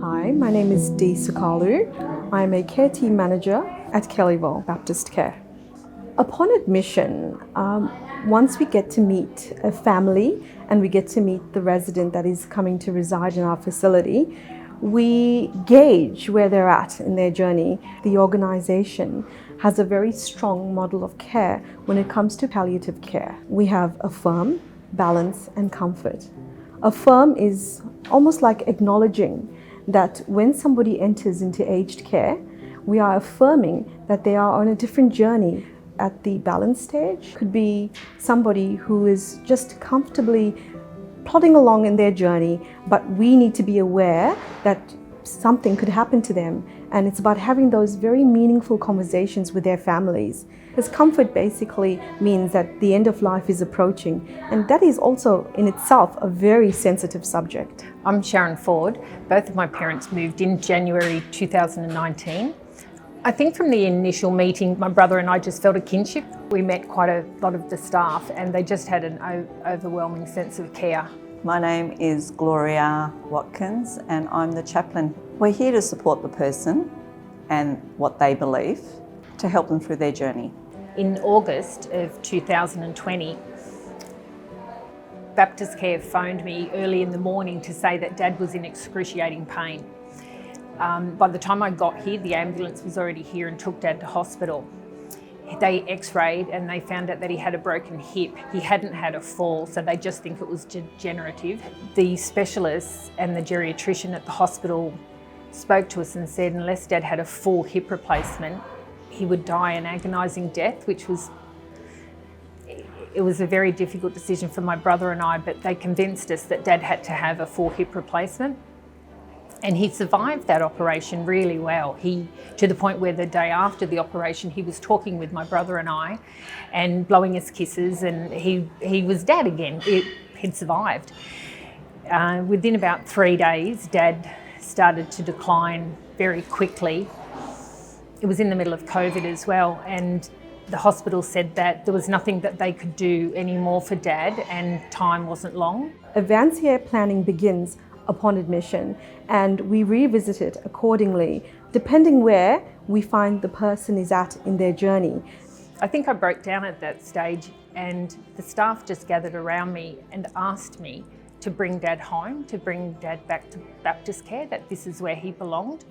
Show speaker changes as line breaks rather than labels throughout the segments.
Hi, my name is Dee Sukalu. I'm a care team manager at Kellyville BaptistCare. Upon admission, once we get to meet a family and we get to meet the resident that is coming to reside in our facility, we gauge where they're at in their journey. The organisation has a very strong model of care when it comes to palliative care. We have affirm, balance and comfort. Affirm is almost like acknowledging that when somebody enters into aged care, we are affirming that they are on a different journey. At the balance stage, could be somebody who is just comfortably plodding along in their journey, but we need to be aware that something could happen to them. And it's about having those very meaningful conversations with their families. Because comfort basically means that the end of life is approaching. And that is also in itself a very sensitive subject.
I'm Sharon Ford. Both of my parents moved in January 2019. I think from the initial meeting, my brother and I just felt a kinship. We met quite a lot of the staff and they just had an overwhelming sense of care.
My name is Gloria Watkins and I'm the chaplain. We're here to support the person and what they believe to help them through their journey.
In August of 2020, BaptistCare phoned me early in the morning to say that Dad was in excruciating pain. By the time I got here, the ambulance was already here and took Dad to hospital. They x-rayed and they found out that he had a broken hip. He hadn't had a fall, so they just think it was degenerative. The specialists and the geriatrician at the hospital spoke to us and said unless Dad had a full hip replacement, he would die an agonising death, which was a very difficult decision for my brother and I, but they convinced us that Dad had to have a full hip replacement. And he survived that operation really well. To the point where the day after the operation, he was talking with my brother and I and blowing us kisses, and he was Dad again. He'd survived. Within about 3 days, Dad started to decline very quickly. It was in the middle of COVID as well, and the hospital said that there was nothing that they could do anymore for Dad and time wasn't long.
Advanced care planning begins upon admission, and we revisit it accordingly, depending where we find the person is at in their journey.
I think I broke down at that stage and the staff just gathered around me and asked me to bring Dad home, to bring Dad back to BaptistCare, that this is where he belonged.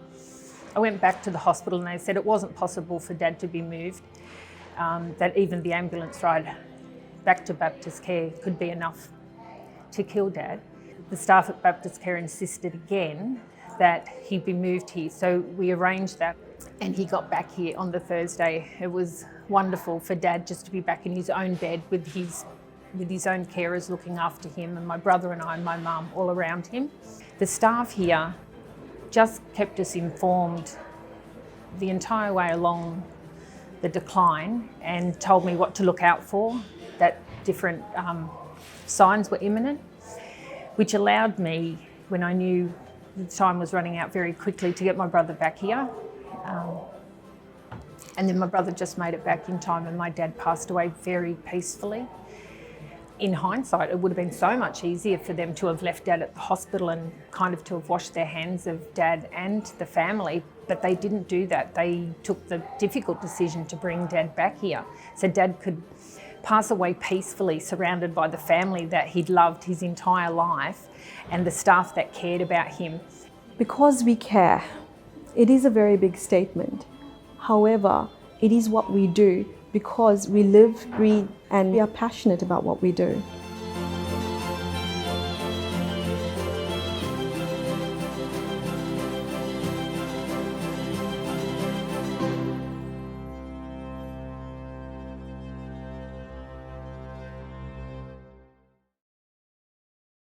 I went back to the hospital and they said it wasn't possible for Dad to be moved, that even the ambulance ride back to BaptistCare could be enough to kill Dad. The staff at BaptistCare insisted again that he be moved here, so we arranged that and he got back here on the Thursday. It was wonderful for Dad just to be back in his own bed with his own carers looking after him, and my brother and I and my mum all around him. The staff here just kept us informed the entire way along the decline and told me what to look out for, that different signs were imminent, which allowed me, when I knew the time was running out very quickly, to get my brother back here. And then my brother just made it back in time and my dad passed away very peacefully. In hindsight, it would have been so much easier for them to have left Dad at the hospital and kind of to have washed their hands of Dad and the family, but they didn't do that. They took the difficult decision to bring Dad back here so Dad could pass away peacefully, surrounded by the family that he'd loved his entire life and the staff that cared about him.
Because we care, it is a very big statement. However, it is what we do because we live, breathe, and we are passionate about what we do.